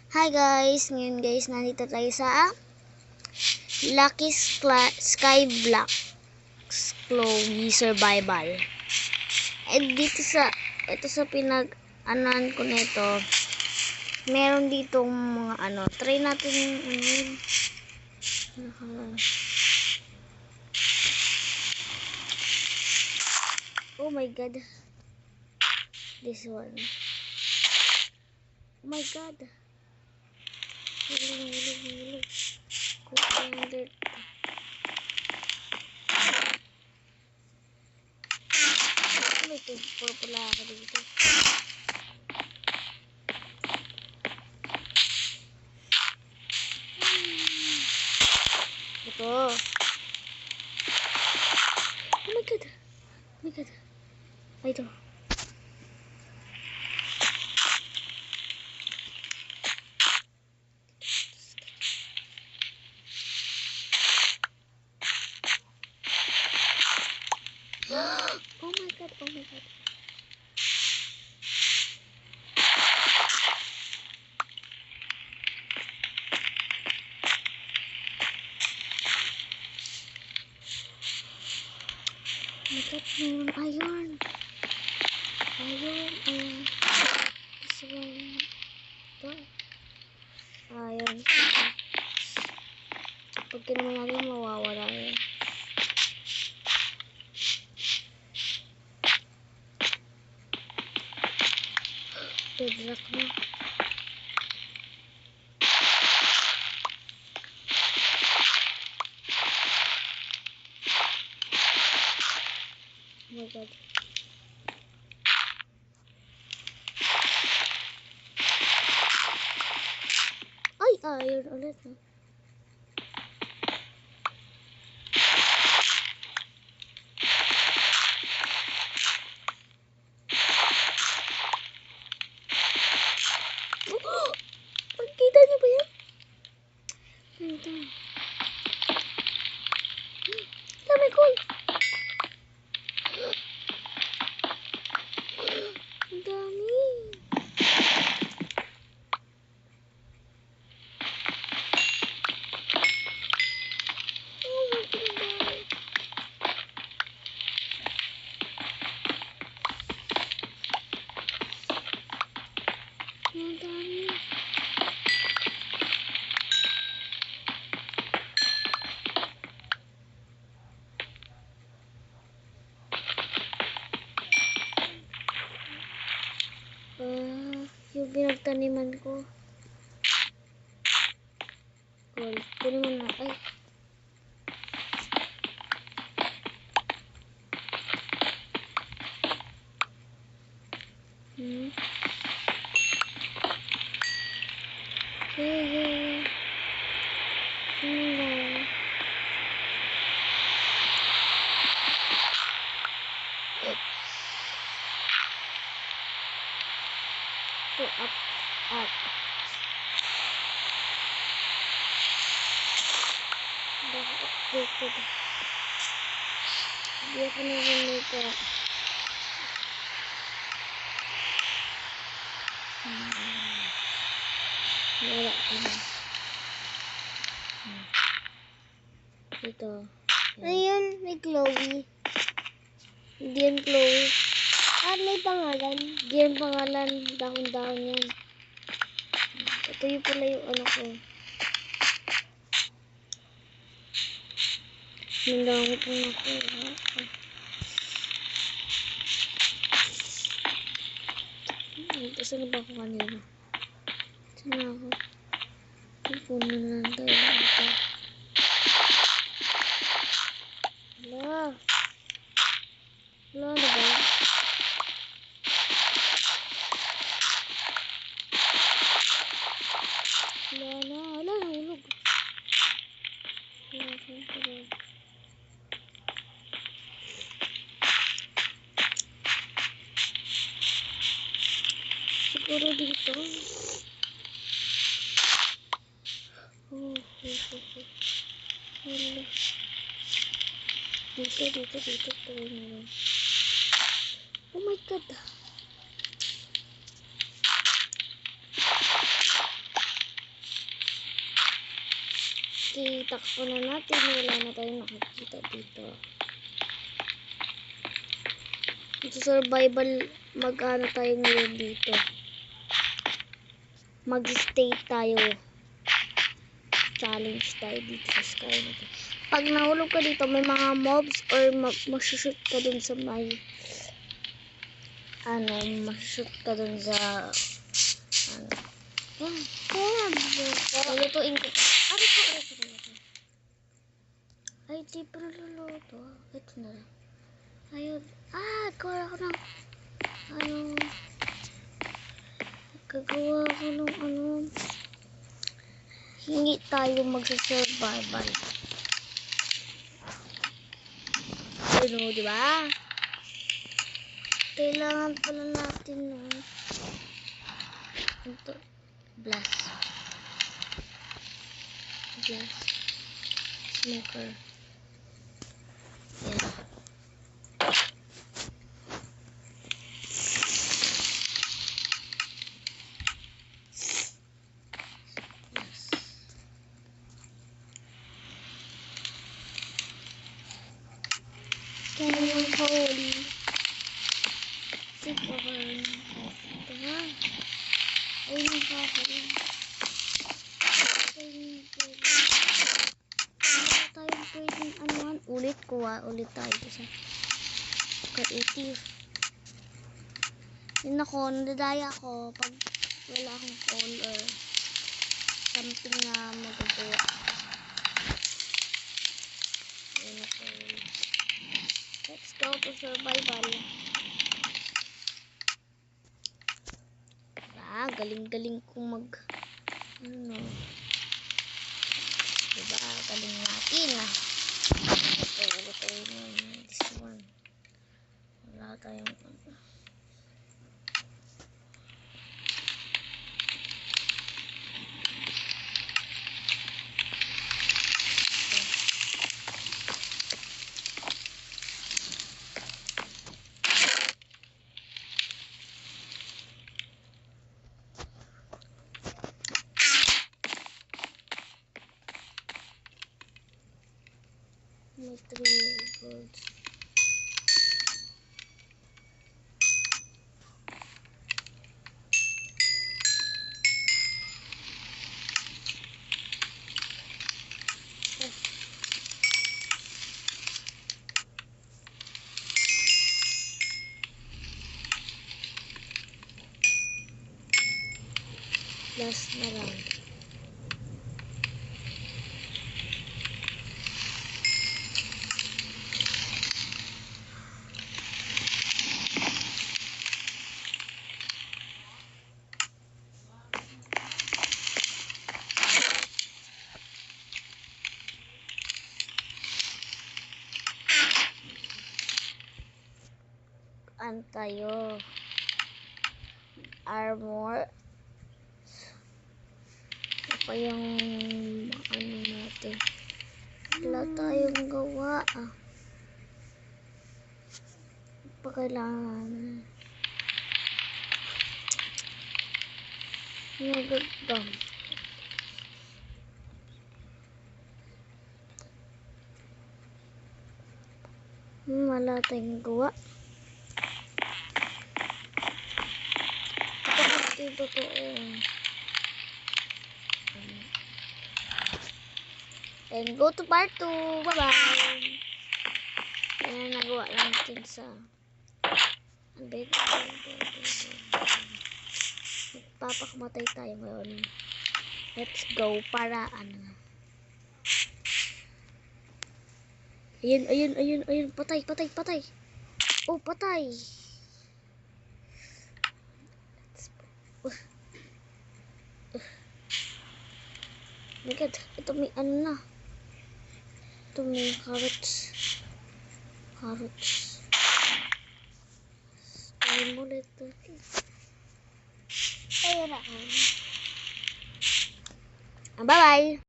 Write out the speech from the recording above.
Hi guys! Ngayon guys, nandito tayo sa Lucky Skyblocks Chloe Survival. Dito ito sa pinag-anan ko nito, meron ditong mga try natin yung oh my god. This one. Oh my god. Hulog. Cook ito, pula ako dito. Ito. Oh my god. Ay, ito. Oh my god. Meron iron. This one. Ito. Iron. Pag kinuha natin, mawawala yan. Bedrock na. Oh my god. Ay, iron ulit. Pagkita niyo ba yan? Ito. Dami ko. Ang dami. Ang dami. Yung pinagtaniman ko. Gold. Kunin mo na. Ay. Hey. Up. Hindi ako nalilito. Wala ko na. Ito. Ayun, may Chloe. Hindi yan Chloe. May pangalan. Hindi yan pangalan. Dahon-dahon yan. Ito yung pala yung ano ko. Nandamit mo ako. Saan ba ako kanina? Saan ako? Phone na lang tayo. Hala na ba? Hala, nahulog. Siguro dito. Hala. Dito. Oh my god. Okay, takpo na natin. Wala na tayong nakikita dito. Ito survival, mag-ano tayo ngayon dito. Mag-stay tayo. Challenge tayo dito sa sky na to. Pag nahulog ka dito, may mga mobs or masushoot ka dun sa may masushoot ka dun sa lulutuin ko pa. Ay, di pa naluluto. Ito na lang. Ayun. Gawa ko ng gagawa ko ng hindi tayo magsa-survival. Ayun, diba? Kailangan pala natin ito. Blast. Smoker. Yan. Holy. Ito nga. Ayun yung kakawin. Wala tayong pwedeng anuhan. Ulit tayo sa creative. Yun ako, nadadaya ako pag wala akong call or something na magagawa. Ayun ako. Let's go to survival. Galing-galing kong diba, galing natin Wala tayong this one. Wala tayong may 3 golds. Last na lang. Tayo armor pa yung natin. Wala tayong gawa pa kailangan nagagam wala tayong gawa. Totoo. And go to part 2. Bye-bye. Yan nagawa lang natin sa magpapakamatay tayo ngayon. Let's go para Ayun. Patay. Oh, patay. My God, ito may ito may carrots. Ayun mo ulit. Ayun na. Bye-bye.